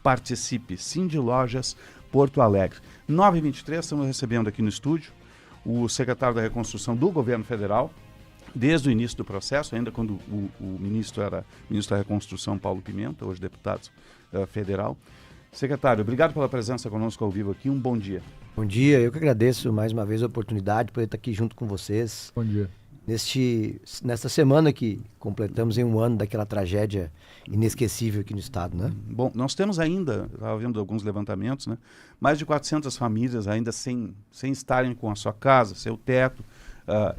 participe. Cindy Lojas Porto Alegre. 9h23, estamos recebendo aqui no estúdio o secretário da Reconstrução do Governo Federal, desde o início do processo, ainda quando o ministro era ministro da Reconstrução, Paulo Pimenta, hoje deputado federal. Secretário, obrigado pela presença conosco ao vivo aqui, um bom dia. Bom dia, eu que agradeço mais uma vez a oportunidade de poder estar aqui junto com vocês. Bom dia. Nesta semana que completamos em um ano daquela tragédia inesquecível aqui no estado, né? Bom, nós temos ainda, estava vendo alguns levantamentos, né? Mais de 400 famílias ainda sem estarem com a sua casa, seu teto,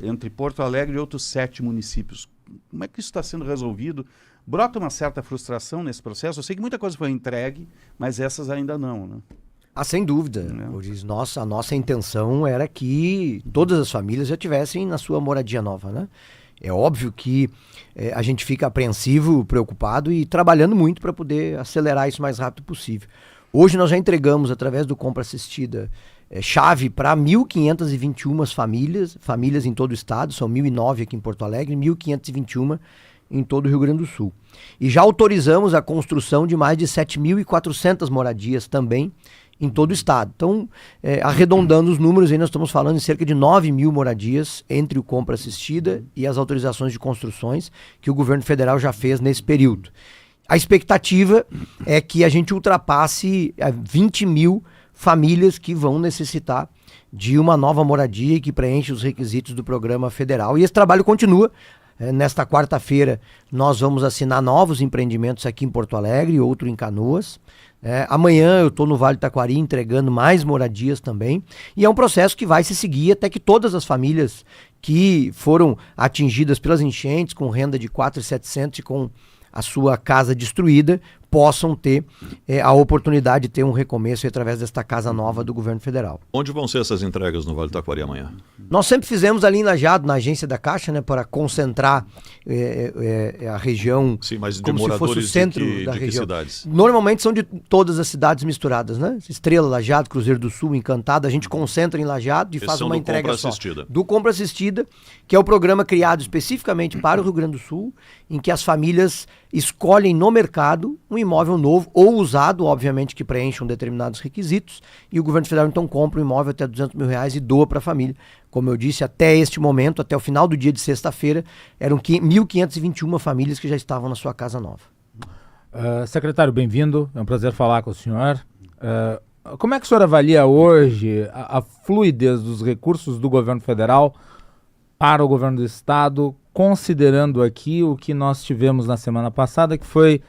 entre Porto Alegre e outros 7 municípios. Como é que isso está sendo resolvido? Brota uma certa frustração nesse processo? Eu sei que muita coisa foi entregue, mas essas ainda não, né? Sem dúvida. A nossa intenção era que todas as famílias já tivessem na sua moradia nova, né? É óbvio que a gente fica apreensivo, preocupado e trabalhando muito para poder acelerar isso o mais rápido possível. Hoje nós já entregamos, através do Compra Assistida, chave para 1.521 famílias em todo o estado, são 1.009 aqui em Porto Alegre, 1.521 em todo o Rio Grande do Sul. E já autorizamos a construção de mais de 7.400 moradias também em todo o estado. Então, arredondando os números, aí nós estamos falando em cerca de 9.000 moradias entre o Compra Assistida e as autorizações de construções que o governo federal já fez nesse período. A expectativa é que a gente ultrapasse 20.000 famílias que vão necessitar de uma nova moradia e que preenche os requisitos do programa federal. E esse trabalho continua. Nesta quarta-feira nós vamos assinar novos empreendimentos aqui em Porto Alegre e outro em Canoas. Amanhã eu estou no Vale do Taquari entregando mais moradias também. E é um processo que vai se seguir até que todas as famílias que foram atingidas pelas enchentes, com renda de 4.700 e com a sua casa destruída, possam ter a oportunidade de ter um recomeço através desta casa nova do governo federal. Onde vão ser essas entregas no Vale do Taquari amanhã? Nós sempre fizemos ali em Lajeado, na agência da Caixa, né, para concentrar a região. Sim, mas de como se fosse o centro da região. Que cidades? Normalmente são de todas as cidades misturadas, né? Estrela, Lajeado, Cruzeiro do Sul, Encantada, a gente concentra em Lajeado e faz uma entrega só. Do Compra Assistida, que é o programa criado especificamente para o Rio Grande do Sul, em que as famílias escolhem no mercado um imóvel novo ou usado, obviamente que preencham determinados requisitos, e o governo federal então compra um imóvel até R$200 mil e doa para a família. Como eu disse, até este momento, até o final do dia de sexta-feira, eram 1.521 famílias que já estavam na sua casa nova. Secretário, bem-vindo, é um prazer falar com o senhor. Como é que o senhor avalia hoje a fluidez dos recursos do governo federal para o governo do estado, considerando aqui o que nós tivemos na semana passada, que foi,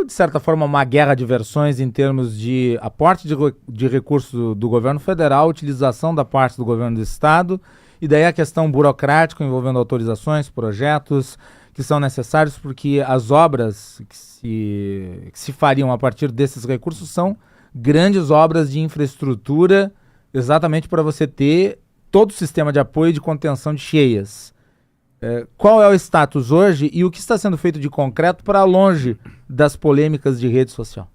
de certa forma, uma guerra de versões em termos de aporte de recursos do governo federal, utilização da parte do governo do estado, e daí a questão burocrática envolvendo autorizações, projetos que são necessários, porque as obras que se fariam a partir desses recursos são grandes obras de infraestrutura, exatamente para você ter todo o sistema de apoio e de contenção de cheias. Qual é o status hoje e o que está sendo feito de concreto para longe das polêmicas de rede social?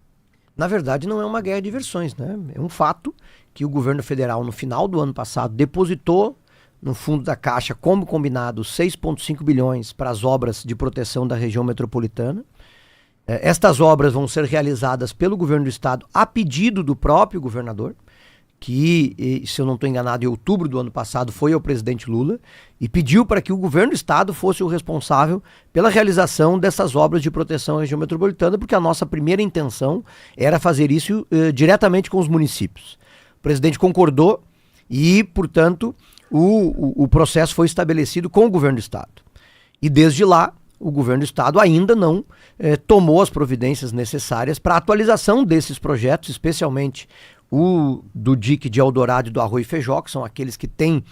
Na verdade, não é uma guerra de versões, né? É um fato que o governo federal, no final do ano passado, depositou no fundo da Caixa, como combinado, 6,5 bilhões para as obras de proteção da região metropolitana. Estas obras vão ser realizadas pelo governo do estado a pedido do próprio governador, que, se eu não estou enganado, em outubro do ano passado foi ao presidente Lula e pediu para que o governo do estado fosse o responsável pela realização dessas obras de proteção à região metropolitana, porque a nossa primeira intenção era fazer isso diretamente com os municípios. O presidente concordou e, portanto, o processo foi estabelecido com o governo do estado. E desde lá, o governo do estado ainda não tomou as providências necessárias para a atualização desses projetos, especialmente o do DIC de Eldorado e do Arroio Feijó, que são aqueles que têm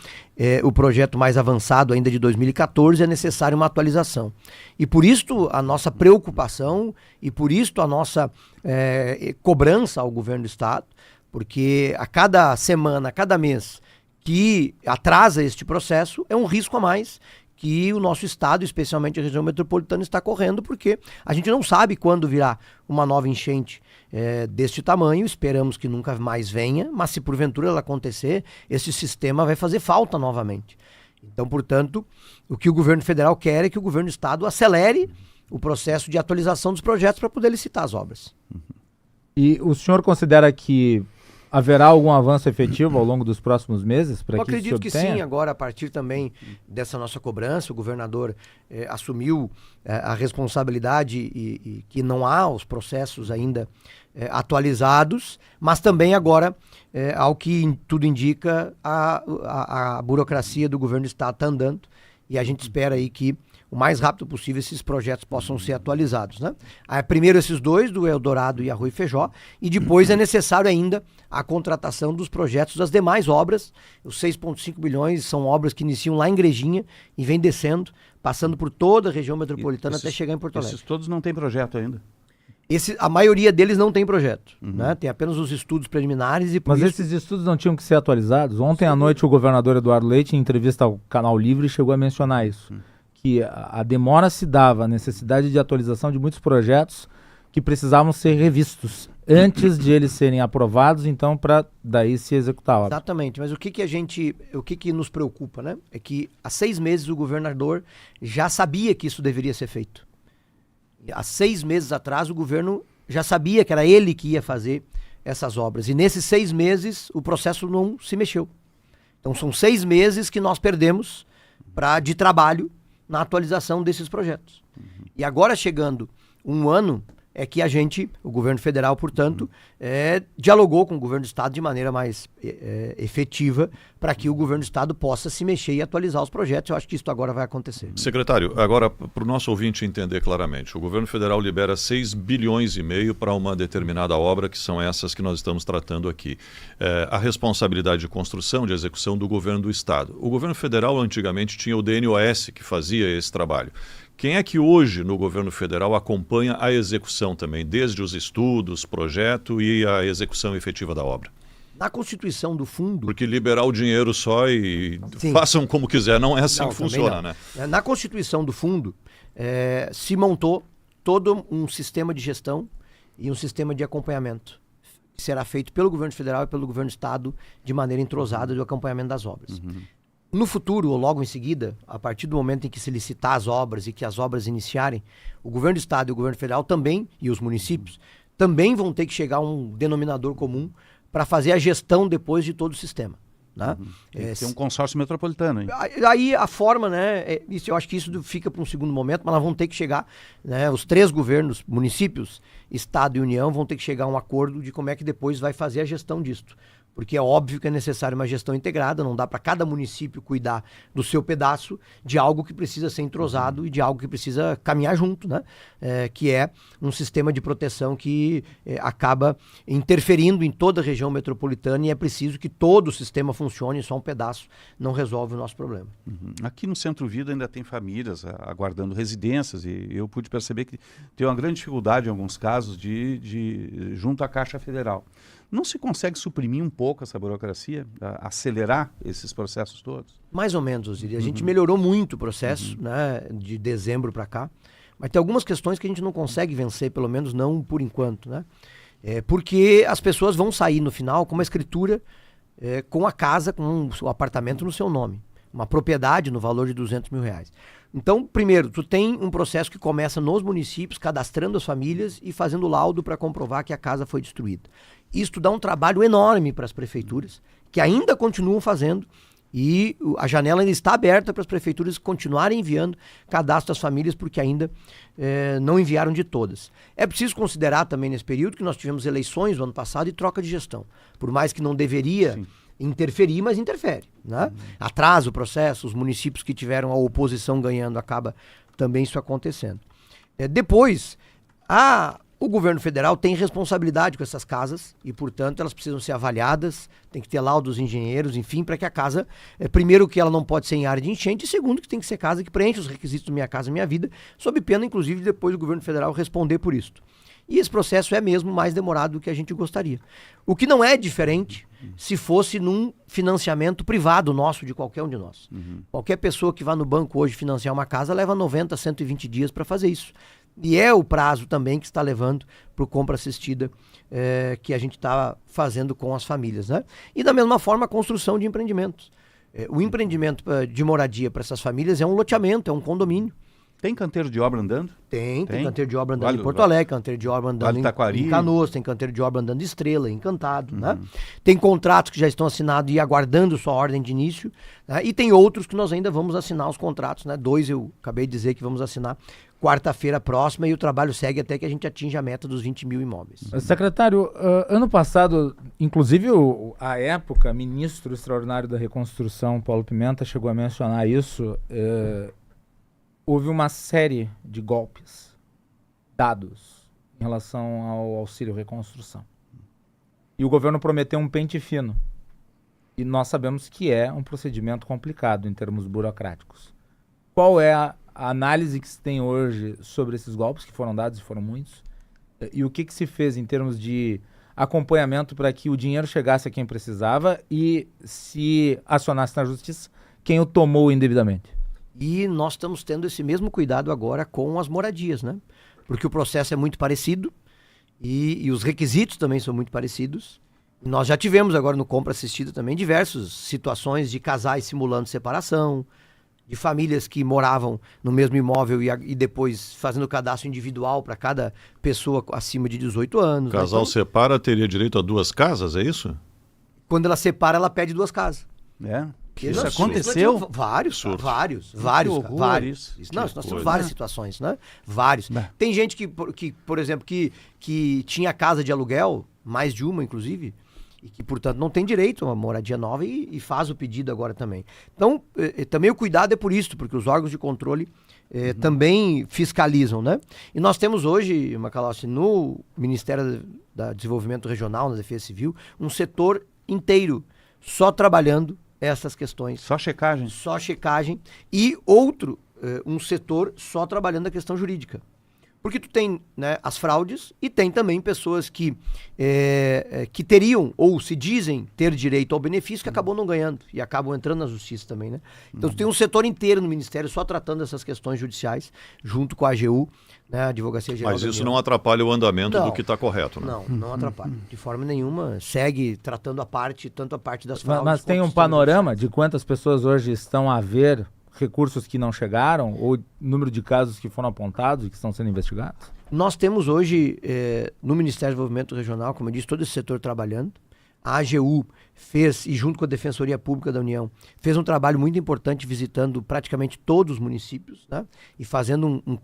o projeto mais avançado ainda de 2014, é necessária uma atualização. E por isso a nossa preocupação e por isso a nossa cobrança ao governo do estado, porque a cada semana, a cada mês que atrasa este processo, é um risco a mais que o nosso estado, especialmente a região metropolitana, está correndo, porque a gente não sabe quando virá uma nova enchente deste tamanho. Esperamos que nunca mais venha, mas se porventura ela acontecer, esse sistema vai fazer falta novamente. Então, portanto, o que o governo federal quer é que o governo do estado acelere o processo de atualização dos projetos para poder licitar as obras. E o senhor considera que haverá algum avanço efetivo ao longo dos próximos meses para Eu que isso se acredito que obtenha? sim, agora a partir também dessa nossa cobrança, o governador assumiu a responsabilidade e que não há os processos ainda atualizados, mas também agora, ao que tudo indica, a burocracia do governo do estado está andando e a gente espera aí que o mais rápido possível esses projetos possam ser atualizados, né? Primeiro esses dois, do Eldorado e Arroio Feijó, e depois é necessário ainda a contratação dos projetos das demais obras. Os 6,5 bilhões são obras que iniciam lá em Igrejinha e vêm descendo, passando por toda a região metropolitana até chegar em Porto Alegre. Esses todos não têm projeto ainda. A maioria deles não tem projeto, né? Tem apenas os estudos preliminares e por Mas isso... esses estudos não tinham que ser atualizados? Ontem à noite o governador Eduardo Leite, em entrevista ao Canal Livre, chegou a mencionar isso. Que a demora se dava, a necessidade de atualização de muitos projetos que precisavam ser revistos antes de eles serem aprovados, então, para daí se executar a obra. Exatamente, mas o que nos preocupa, né? É que há 6 meses o governador já sabia que isso deveria ser feito. Há 6 meses atrás o governo já sabia que era ele que ia fazer essas obras. E nesses 6 meses o processo não se mexeu. Então são 6 meses que nós perdemos de trabalho na atualização desses projetos. E agora chegando um ano, é que o governo federal, portanto, dialogou com o governo do estado de maneira mais efetiva para que o governo do estado possa se mexer e atualizar os projetos. Eu acho que isso agora vai acontecer. Secretário, agora para o nosso ouvinte entender claramente, o governo federal libera 6 bilhões e meio para uma determinada obra, que são essas que nós estamos tratando aqui. A responsabilidade de construção, de execução do governo do estado. O governo federal antigamente tinha o DNOS que fazia esse trabalho. Quem é que hoje no governo federal acompanha a execução também, desde os estudos, projeto e a execução efetiva da obra? Na constituição do fundo... Porque liberar o dinheiro só e Sim. façam como quiser, não é assim Não, que funciona, né? Na constituição do fundo, se montou todo um sistema de gestão e um sistema de acompanhamento, que será feito pelo governo federal e pelo governo do estado de maneira entrosada do acompanhamento das obras. No futuro, ou logo em seguida, a partir do momento em que se licitar as obras e que as obras iniciarem, o governo do estado e o governo federal também, e os municípios, também vão ter que chegar a um denominador comum para fazer a gestão depois de todo o sistema. Né? Tem um consórcio metropolitano, hein? Aí a forma, né? Eu acho que isso fica para um segundo momento, mas nós vamos ter que chegar, né? Os 3 governos, municípios, Estado e União, vão ter que chegar a um acordo de como é que depois vai fazer a gestão disto. Porque é óbvio que é necessário uma gestão integrada, não dá para cada município cuidar do seu pedaço de algo que precisa ser entrosado e de algo que precisa caminhar junto, né? Que é um sistema de proteção que acaba interferindo em toda a região metropolitana e é preciso que todo o sistema funcione, só um pedaço não resolve o nosso problema. Aqui no Centro Vida ainda tem famílias aguardando residências e eu pude perceber que tem uma grande dificuldade em alguns casos junto à Caixa Federal. Não se consegue suprimir um pouco essa burocracia, acelerar esses processos todos? Mais ou menos, Osiris. A gente melhorou muito o processo, né, de dezembro para cá, mas tem algumas questões que a gente não consegue vencer, pelo menos não por enquanto, né? Porque as pessoas vão sair no final com uma escritura, com a casa, com o apartamento no seu nome. Uma propriedade no valor de R$200 mil. Então, primeiro, tu tem um processo que começa nos municípios, cadastrando as famílias e fazendo laudo para comprovar que a casa foi destruída. Isto dá um trabalho enorme para as prefeituras, que ainda continuam fazendo, e a janela ainda está aberta para as prefeituras continuarem enviando cadastro às famílias, porque ainda não enviaram de todas. É preciso considerar também nesse período que nós tivemos eleições no ano passado e troca de gestão. Por mais que não deveria interferir, mas interfere, né? Atrasa o processo, os municípios que tiveram a oposição ganhando, acaba também isso acontecendo. Depois, o governo federal tem responsabilidade com essas casas e, portanto, elas precisam ser avaliadas, tem que ter laudo dos engenheiros, enfim, para que a casa, primeiro, que ela não pode ser em área de enchente, e segundo, que tem que ser casa que preenche os requisitos do Minha Casa Minha Vida, sob pena, inclusive, de depois do governo federal responder por isso. E esse processo é mesmo mais demorado do que a gente gostaria. O que não é diferente se fosse num financiamento privado nosso, de qualquer um de nós. Qualquer pessoa que vá no banco hoje financiar uma casa leva 90, 120 dias para fazer isso. E é o prazo também que está levando para o compra assistida que a gente está fazendo com as famílias, né? E da mesma forma a construção de empreendimentos. O empreendimento de moradia para essas famílias é um loteamento, é um condomínio. Tem canteiro de obra andando? Tem canteiro de obra andando Vale, em Porto Alegre, canteiro de obra andando Taquari. em Canoas, tem canteiro de obra andando em Estrela, em Encantado, né? Tem contratos que já estão assinados e aguardando sua ordem de início, né? E tem outros que nós ainda vamos assinar os contratos, né? 2 eu acabei de dizer que vamos assinar quarta-feira próxima e o trabalho segue até que a gente atinja a meta dos 20 mil imóveis. Secretário, ano passado, inclusive à época, ministro extraordinário da Reconstrução, Paulo Pimenta, chegou a mencionar isso. Houve uma série de golpes dados em relação ao auxílio reconstrução. E o governo prometeu um pente fino. E nós sabemos que é um procedimento complicado em termos burocráticos. Qual é a análise que se tem hoje sobre esses golpes que foram dados, e foram muitos? E o que se fez em termos de acompanhamento para que o dinheiro chegasse a quem precisava e se acionasse na justiça quem o tomou indevidamente? E nós estamos tendo esse mesmo cuidado agora com as moradias, né? Porque o processo é muito parecido e os requisitos também são muito parecidos. Nós já tivemos agora no Compra Assistida também diversas situações de casais simulando separação, de famílias que moravam no mesmo imóvel e depois fazendo cadastro individual para cada pessoa acima de 18 anos. O casal então, separa, teria direito a 2 casas, é isso? Quando ela separa, ela pede 2 casas. É. Que Isso absurdo. aconteceu? Vários, Absurdo. vários. horror Vários. isso. Não, nós coisa. temos várias situações, né? Vários. Tem gente que, por exemplo, que tinha casa de aluguel, mais de uma, inclusive, e que, portanto, não tem direito a uma moradia nova e faz o pedido agora também. Então, também o cuidado é por isso, porque os órgãos de controle também fiscalizam, né? E nós temos hoje, Macalossi, no Ministério da Desenvolvimento Regional, na Defesa Civil, um setor inteiro só trabalhando essas questões. Só checagem. Só checagem. E outro, um setor só trabalhando a questão jurídica. Porque tu tem, né, as fraudes e tem também pessoas que teriam ou se dizem ter direito ao benefício que acabam não ganhando e acabam entrando na justiça também, né? Então tu tem um setor inteiro no Ministério só tratando essas questões judiciais junto com a AGU, né, a Advocacia Geral Mas da isso União. não atrapalha o andamento Não. do que está correto, né? Não atrapalha. De forma nenhuma. Segue tratando tanto a parte das fraudes. Mas tem quanto um os panorama de quantas pessoas hoje estão a ver recursos que não chegaram ou número de casos que foram apontados e que estão sendo investigados? Nós temos hoje, no Ministério do Desenvolvimento Regional, como eu disse, todo esse setor trabalhando. A AGU fez, e junto com a Defensoria Pública da União, fez um trabalho muito importante visitando praticamente todos os municípios, né? E fazendo um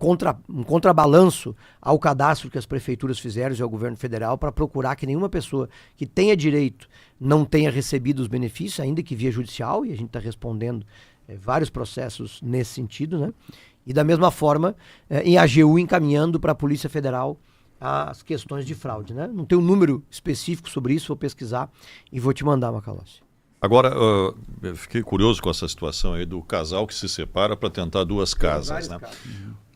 contrabalanço ao cadastro que as prefeituras fizeram e ao governo federal para procurar que nenhuma pessoa que tenha direito não tenha recebido os benefícios, ainda que via judicial, e a gente está respondendo vários processos nesse sentido, né? E da mesma forma, em AGU encaminhando para a Polícia Federal as questões de fraude, né? Não tem um número específico sobre isso, vou pesquisar e vou te mandar, Macalossi. Agora, eu fiquei curioso com essa situação aí do casal que se separa para tentar 2 casas, né?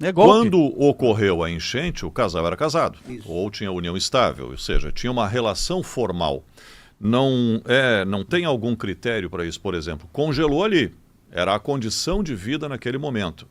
É golpe. Quando ocorreu a enchente, o casal era casado, Isso. ou tinha união estável, ou seja, tinha uma relação formal. Não tem algum critério para isso, por exemplo, congelou ali, era a condição de vida naquele momento.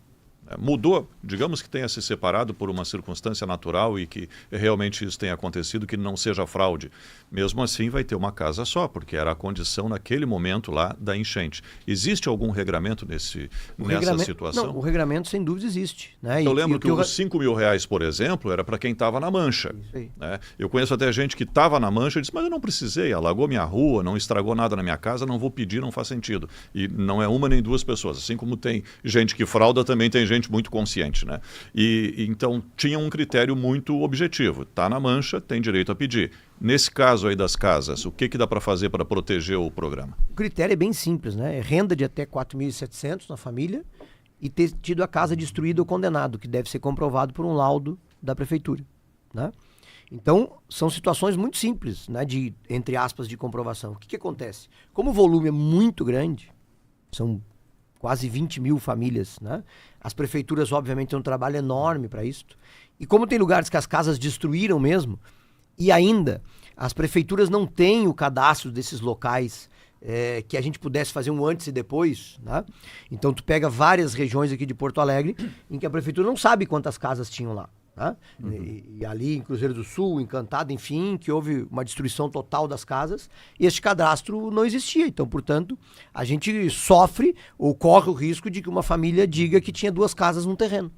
Mudou, digamos que tenha se separado por uma circunstância natural e que realmente isso tenha acontecido, que não seja fraude. Mesmo assim vai ter uma casa só, porque era a condição naquele momento lá da enchente. Existe algum regramento nessa situação? Não, o regramento sem dúvida existe, né? Eu lembro que os R$5.000, por exemplo, era para quem estava na mancha. Isso aí. Né? Eu conheço até gente que estava na mancha e disse, mas eu não precisei, alagou minha rua, não estragou nada na minha casa, não vou pedir, não faz sentido. E não é uma nem 2 pessoas. Assim como tem gente que frauda, também tem gente muito consciente, né? E então tinha um critério muito objetivo. Está na mancha, tem direito a pedir. Nesse caso aí das casas, o que dá para fazer para proteger o programa? O critério é bem simples, né? É renda de até 4.700 na família e ter tido a casa destruída ou condenado, que deve ser comprovado por um laudo da prefeitura, né? Então, são situações muito simples, né? De, entre aspas, de comprovação. O que acontece? Como o volume é muito grande, são quase 20 mil famílias, né? As prefeituras, obviamente, têm um trabalho enorme para isso. E como tem lugares que as casas destruíram mesmo, e ainda as prefeituras não têm o cadastro desses locais que a gente pudesse fazer um antes e depois, né? Então, tu pega várias regiões aqui de Porto Alegre em que a prefeitura não sabe quantas casas tinham lá. Né? E ali em Cruzeiro do Sul, Encantado, enfim, que houve uma destruição total das casas e este cadastro não existia. Então, portanto, a gente sofre ou corre o risco de que uma família diga que tinha 2 casas num terreno.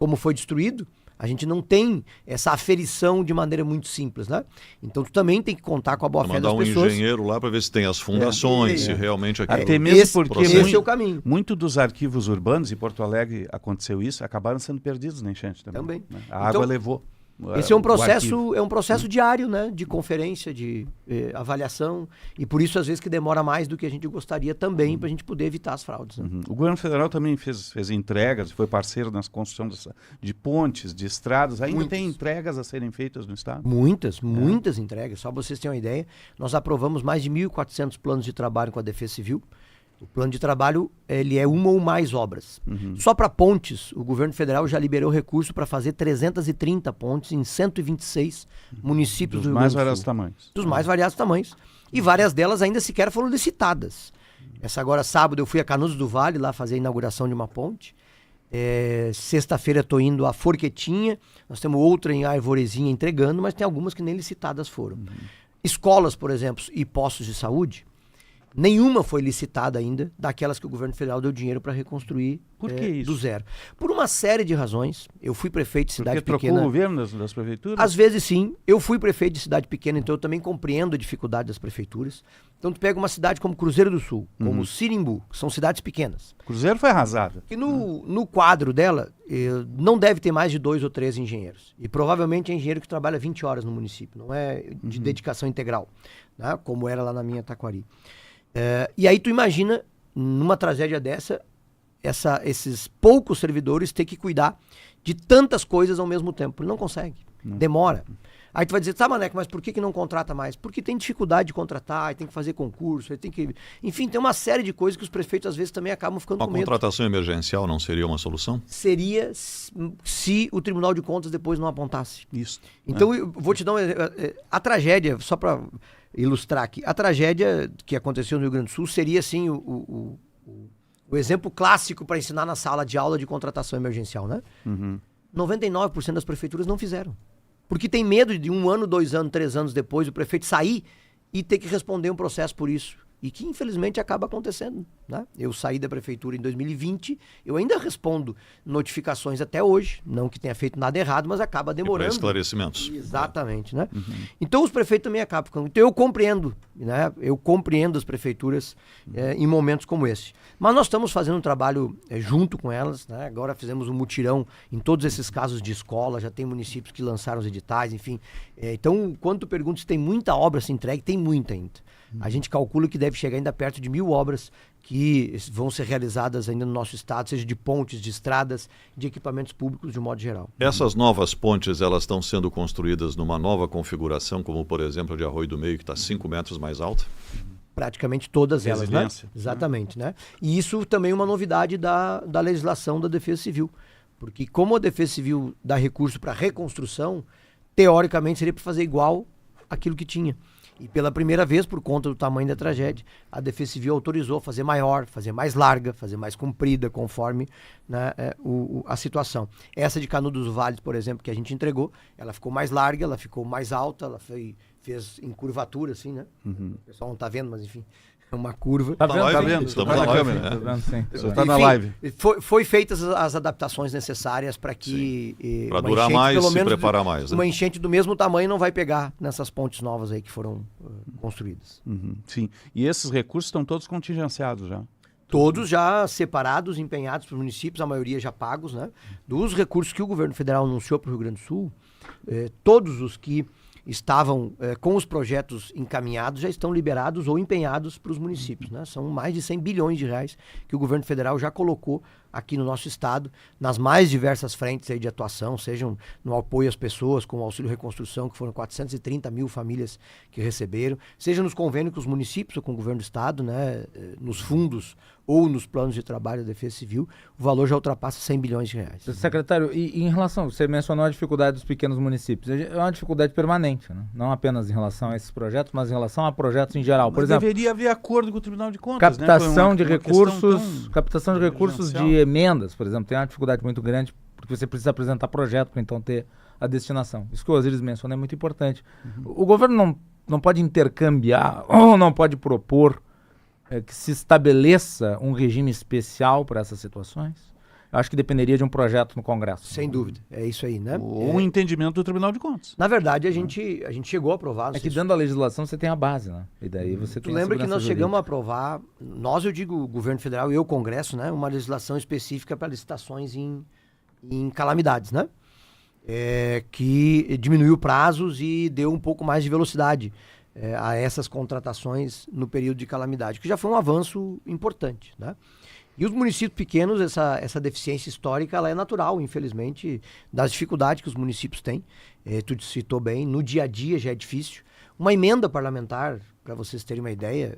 como foi destruído, a gente não tem essa aferição de maneira muito simples, né? Então tu também tem que contar com a boa fé das pessoas. Mandar um engenheiro lá para ver se tem as fundações, se realmente aquilo... Até mesmo esse é o caminho. Muito dos arquivos urbanos, em Porto Alegre aconteceu isso, acabaram sendo perdidos na enchente também. Né? A água levou. Esse é um processo diário, né? De conferência, de avaliação, e por isso às vezes que demora mais do que a gente gostaria também, para a gente poder evitar as fraudes. Né? O governo federal também fez entregas, foi parceiro nas construções de pontes, de estradas. Ainda tem entregas a serem feitas no estado? Muitas entregas. Só para vocês terem uma ideia, nós aprovamos mais de 1.400 planos de trabalho com a Defesa Civil. O plano de trabalho, ele é uma ou mais obras. Só para pontes, o governo federal já liberou recurso para fazer 330 pontes em 126 municípios do Rio Grande do Sul. Dos mais variados tamanhos. Dos mais variados tamanhos. E várias delas ainda sequer foram licitadas. Essa agora, sábado, eu fui a Canudos do Vale, lá fazer a inauguração de uma ponte. Sexta-feira estou indo a Forquetinha. Nós temos outra em Arvorezinha entregando, mas tem algumas que nem licitadas foram. Escolas, por exemplo, e postos de saúde, nenhuma foi licitada ainda daquelas que o governo federal deu dinheiro para reconstruir. Por que isso? Do zero. Por uma série de razões. Eu fui prefeito de cidade pequena. Porque trocou o governo das prefeituras? Às vezes sim. Eu fui prefeito de cidade pequena, então eu também compreendo a dificuldade das prefeituras. Então tu pega uma cidade como Cruzeiro do Sul, como Sirimbu, que são cidades pequenas. Cruzeiro foi arrasada. E no quadro dela, não deve ter mais de 2 ou 3 engenheiros. E provavelmente é engenheiro que trabalha 20 horas no município, não é de dedicação integral, né? Como era lá na minha Taquari. E aí tu imagina, numa tragédia dessa, esses poucos servidores ter que cuidar de tantas coisas ao mesmo tempo. Ele não consegue. Demora. Aí tu vai dizer, tá, Maneco, mas por que não contrata mais? Porque tem dificuldade de contratar, aí tem que fazer concurso, aí tem que... Enfim, tem uma série de coisas que os prefeitos às vezes também acabam ficando com medo. Uma contratação emergencial não seria uma solução? Seria se o Tribunal de Contas depois não apontasse. Isso. Então, eu vou te dar a tragédia, só para ilustrar aqui, a tragédia que aconteceu no Rio Grande do Sul seria, assim, o exemplo clássico para ensinar na sala de aula de contratação emergencial, né? 99% das prefeituras não fizeram. Porque tem medo de 1 ano, 2 anos, 3 anos depois o prefeito sair e ter que responder um processo por isso. E que infelizmente acaba acontecendo, né? Eu saí da prefeitura em 2020, eu ainda respondo notificações até hoje, não que tenha feito nada errado, mas acaba demorando. E esclarecimentos. Exatamente, né? Então os prefeitos também acabam ficando. Então eu compreendo, né? Eu compreendo as prefeituras em momentos como esse. Mas nós estamos fazendo um trabalho junto com elas, né? Agora fizemos um mutirão em todos esses casos de escola, já tem municípios que lançaram os editais, enfim. Então, quando tu pergunta se tem muita obra se entregue, tem muita ainda. A gente calcula que deve chegar ainda perto de 1.000 obras que vão ser realizadas ainda no nosso estado, seja de pontes, de estradas, de equipamentos públicos de um modo geral. Essas novas pontes, elas estão sendo construídas numa nova configuração, como por exemplo a de Arroio do Meio, que está 5 metros mais alta? Praticamente todas elas, né? Exatamente, né? E isso também é uma novidade da legislação da Defesa Civil. Porque como a Defesa Civil dá recurso para reconstrução, teoricamente seria para fazer igual aquilo que tinha. E pela primeira vez, por conta do tamanho da tragédia, a Defesa Civil autorizou fazer maior, fazer mais larga, fazer mais comprida, conforme, né, a situação. Essa de Canudos do Vale, por exemplo, que a gente entregou, ela ficou mais larga, ela ficou mais alta, ela fez em curvatura, assim, né? O pessoal não está vendo, mas enfim, é uma curva. Tá vendo? Estamos na live, né? Tá vendo, sim. Você está na live. Foi feitas as adaptações necessárias para que... Para durar mais e se preparar mais. Né? Uma enchente do mesmo tamanho não vai pegar nessas pontes novas aí que foram construídas. Sim. E esses recursos estão todos contingenciados já? Todos já separados, empenhados para os municípios, a maioria já pagos, né? Dos recursos que o governo federal anunciou para o Rio Grande do Sul, todos os que estavam com os projetos encaminhados já estão liberados ou empenhados para os municípios, né? São mais de 100 bilhões de reais que o governo federal já colocou aqui no nosso estado, nas mais diversas frentes aí de atuação, sejam no apoio às pessoas, com o auxílio reconstrução, que foram 430 mil famílias que receberam, seja nos convênios com os municípios ou com o governo do estado, né? Nos fundos ou nos planos de trabalho da Defesa Civil, o valor já ultrapassa 100 bilhões de reais. Secretário, e em relação, você mencionou a dificuldade dos pequenos municípios, é uma dificuldade permanente, né? Não apenas em relação a esses projetos, mas em relação a projetos em geral. Por exemplo, deveria haver acordo com o Tribunal de Contas, captação né? de recursos de emendas, por exemplo, tem uma dificuldade muito grande, porque você precisa apresentar projeto para então ter a destinação. Isso que o Osiris mencionou é muito importante. O governo não pode intercambiar, ou não pode propor que se estabeleça um regime especial para essas situações? eu acho que dependeria de um projeto no Congresso. Sem dúvida, é isso aí, né? Ou um entendimento do Tribunal de Contas. Na verdade, a gente chegou a aprovar. não É sei que se- dentro da legislação você tem a base, né? E daí você Tu tem a lembra que segurança nós jurídica. chegamos a aprovar, nós, eu digo, o governo federal e o Congresso, né? Uma legislação específica para licitações em calamidades, né? Que diminuiu prazos e deu um pouco mais de velocidade a essas contratações no período de calamidade, que já foi um avanço importante, né? E os municípios pequenos, essa deficiência histórica, ela é natural, infelizmente, das dificuldades que os municípios têm. Tu citou bem, no dia a dia já é difícil. Uma emenda parlamentar, para vocês terem uma ideia,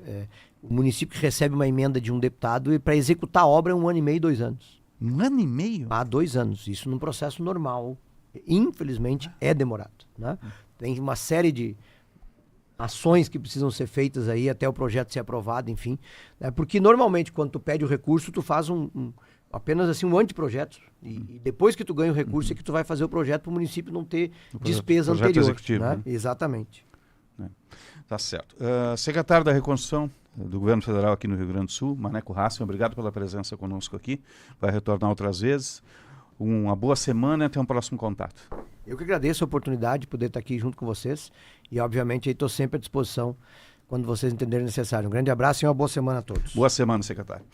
o município que recebe uma emenda de um deputado e para executar a obra é 1 ano e meio, 2 anos. 1 ano e meio? Há 2 anos. Isso num processo normal. Infelizmente, é demorado, né? Tem uma série de ações que precisam ser feitas aí até o projeto ser aprovado, enfim. Né? Porque normalmente, quando tu pede o recurso, tu faz apenas assim um anteprojeto. E depois que tu ganha o recurso é que tu vai fazer o projeto para o município não ter despesa projeto anterior. executivo, Né? né? Exatamente. Tá certo. Secretário da Reconstrução do Governo Federal aqui no Rio Grande do Sul, Maneco Hassem, obrigado pela presença conosco aqui. Vai retornar outras vezes. Uma boa semana e até um próximo contato. Eu que agradeço a oportunidade de poder estar aqui junto com vocês e, obviamente, estou sempre à disposição quando vocês entenderem necessário. Um grande abraço e uma boa semana a todos. Boa semana, secretário.